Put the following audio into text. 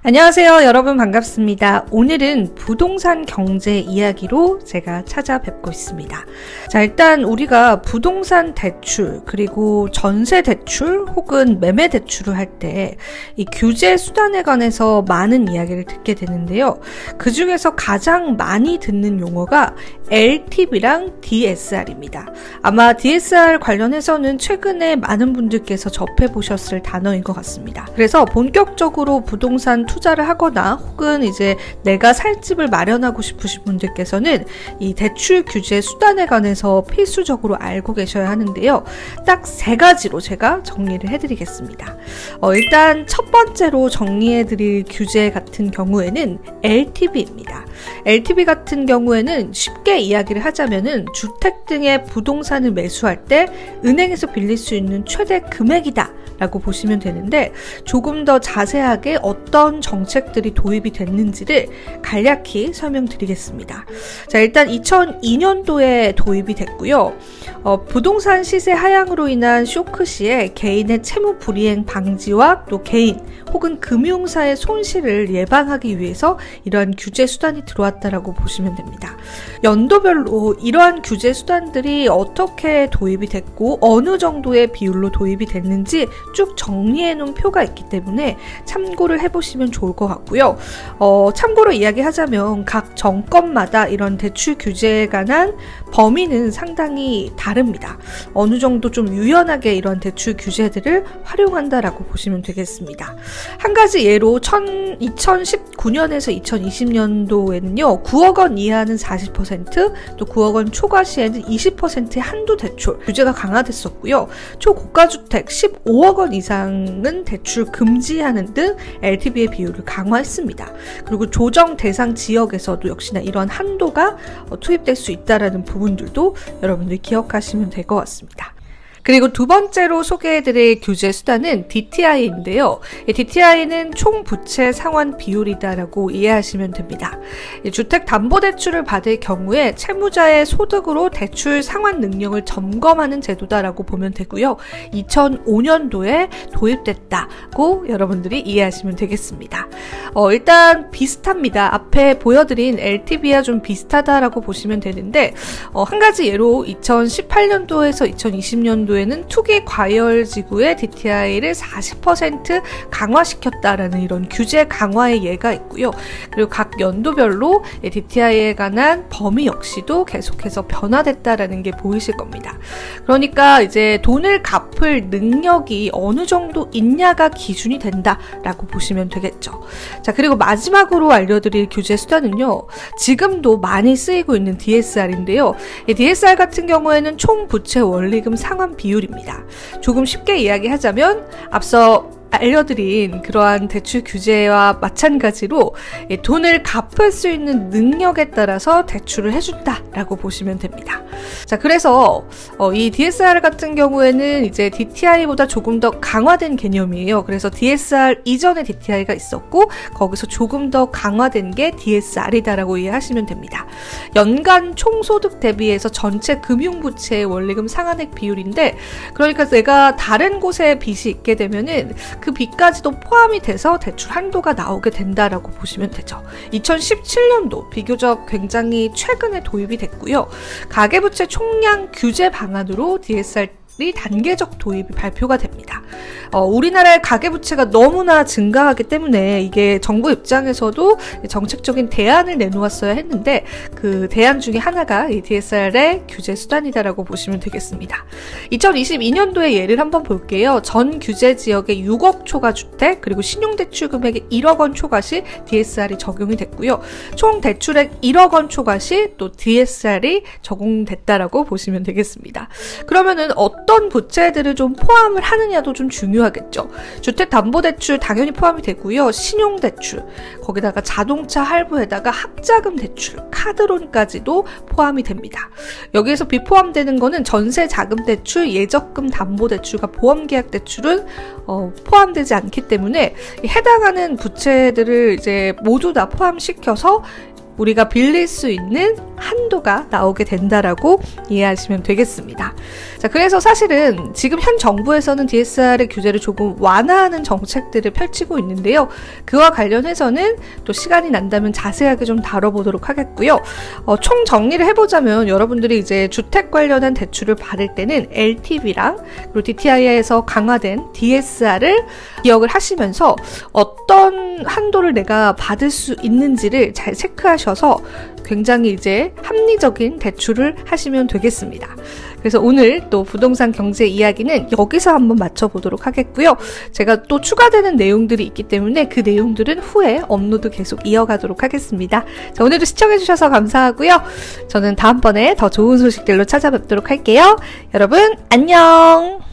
안녕하세요, 여러분 반갑습니다. 오늘은 부동산 경제 이야기로 제가 찾아뵙고 있습니다. 자, 일단 우리가 부동산 대출 그리고 전세 대출 혹은 매매 대출을 할 때 이 규제 수단에 관해서 많은 이야기를 듣게 되는데요. 그 중에서 가장 많이 듣는 용어가 LTV랑 DSR입니다. 아마 DSR 관련해서는 최근에 많은 분들께서 접해보셨을 단어인 것 같습니다. 그래서 본격적으로 부동산 투자를 하거나 혹은 이제 내가 살 집을 마련하고 싶으신 분들께서는 이 대출 규제 수단에 관해서 필수적으로 알고 계셔야 하는데요. 딱 세 가지로 제가 정리를 해드리겠습니다. 일단 첫 번째로 정리해드릴 규제 같은 경우에는 LTV입니다. LTV 같은 경우에는 쉽게 이야기를 하자면은 주택 등의 부동산을 매수할 때 은행에서 빌릴 수 있는 최대 금액이다 라고 보시면 되는데, 조금 더 자세하게 어떤 정책들이 도입이 됐는지를 간략히 설명드리겠습니다. 자, 일단 2002년도에 도입이 됐고요. 부동산 시세 하향으로 인한 쇼크 시에 개인의 채무 불이행 방지와 또 개인 혹은 금융사의 손실을 예방하기 위해서 이러한 규제 수단이 들어왔다라고 보시면 됩니다. 연도별로 이러한 규제 수단들이 어떻게 도입이 됐고 어느 정도의 비율로 도입이 됐는지 쭉 정리해 놓은 표가 있기 때문에 참고를 해보시면 좋을 것 같고요. 참고로 이야기하자면 각 정권마다 이런 대출 규제에 관한 범위는 상당히 다릅니다. 어느 정도 좀 유연하게 이런 대출 규제들을 활용한다라고 보시면 되겠습니다. 한 가지 예로 2019년에서 2020년도에는요 9억 원 이하는 40%, 또 9억 원 초과 시에는 20%의 한도 대출 규제가 강화됐었고요. 초고가 주택 15억 원 이상은 대출 금지하는 등 LTV의 비율을 강화했습니다. 그리고 조정 대상 지역에서도 역시나 이런 한도가 투입될 수 있다라는 부분들도 여러분들이 기억하시면 될 것 같습니다. 그리고 두 번째로 소개해드릴 규제 수단은 DTI인데요. DTI는 총 부채 상환 비율이다라고 이해하시면 됩니다. 주택담보대출을 받을 경우에 채무자의 소득으로 대출 상환 능력을 점검하는 제도다라고 보면 되고요. 2005년도에 도입됐다고 여러분들이 이해하시면 되겠습니다. 일단 비슷합니다. 앞에 보여드린 LTV와 좀 비슷하다라고 보시면 되는데, 한 가지 예로 2018년도에서 2020년도 에는 투기 과열 지구의 DTI를 40% 강화시켰다라는 이런 규제 강화의 예가 있고요. 그리고 각 연도별로 DTI에 관한 범위 역시도 계속해서 변화됐다라는 게 보이실 겁니다. 그러니까 이제 돈을 갚을 능력이 어느 정도 있냐가 기준이 된다라고 보시면 되겠죠. 자, 그리고 마지막으로 알려드릴 규제 수단은요, 지금도 많이 쓰이고 있는 DSR인데요. 이 DSR 같은 경우에는 총 부채 원리금 상환 비율입니다. 조금 쉽게 이야기하자면 앞서 알려드린 그러한 대출 규제와 마찬가지로 돈을 갚을 수 있는 능력에 따라서 대출을 해준다라고 보시면 됩니다. 자, 그래서 이 DSR 같은 경우에는 이제 DTI보다 조금 더 강화된 개념이에요. 그래서 DSR 이전에 DTI가 있었고 거기서 조금 더 강화된 게 DSR이다라고 이해하시면 됩니다. 연간 총소득 대비해서 전체 금융부채의 원리금 상환액 비율인데, 그러니까 내가 다른 곳에 빚이 있게 되면은 그 빚까지도 포함이 돼서 대출 한도가 나오게 된다라고 보시면 되죠. 2017년도 비교적 굉장히 최근에 도입이 됐고요. 가계부채 총량 규제 방안으로 DSR 단계적 도입이 발표가 됩니다. 우리나라의 가계부채가 너무나 증가하기 때문에 이게 정부 입장에서도 정책적인 대안을 내놓았어야 했는데, 그 대안 중에 하나가 이 DSR의 규제 수단이다라고 보시면 되겠습니다. 2022년도의 예를 한번 볼게요. 전 규제 지역의 6억 초과 주택 그리고 신용대출 금액의 1억 원 초과 시 DSR이 적용이 됐고요. 총 대출액 1억 원 초과 시 또 DSR이 적용됐다라고 보시면 되겠습니다. 그러면은 어떤 부채들을 좀 포함을 하느냐도 좀 중요하겠죠. 주택담보대출 당연히 포함이 되고요. 신용대출, 거기다가 자동차 할부에다가 학자금 대출, 카드론까지도 포함이 됩니다. 여기에서 비포함되는 거는 전세자금대출, 예적금 담보대출과 보험계약대출은 포함되지 않기 때문에 해당하는 부채들을 이제 모두 다 포함시켜서 우리가 빌릴 수 있는 한도가 나오게 된다라고 이해하시면 되겠습니다. 자, 그래서 사실은 지금 현 정부에서는 DSR의 규제를 조금 완화하는 정책들을 펼치고 있는데요. 그와 관련해서는 또 시간이 난다면 자세하게 좀 다뤄보도록 하겠고요. 총 정리를 해보자면 여러분들이 이제 주택 관련한 대출을 받을 때는 LTV랑 그리고 DTI에서 강화된 DSR을 기억을 하시면서 어떤 한도를 내가 받을 수 있는지를 잘 체크하셔서 굉장히 이제 합리적인 대출을 하시면 되겠습니다. 그래서 오늘 또 부동산 경제 이야기는 여기서 한번 맞춰보도록 하겠고요. 제가 또 추가되는 내용들이 있기 때문에 그 내용들은 후에 업로드 계속 이어가도록 하겠습니다. 자, 오늘도 시청해주셔서 감사하고요. 저는 다음번에 더 좋은 소식들로 찾아뵙도록 할게요. 여러분 안녕!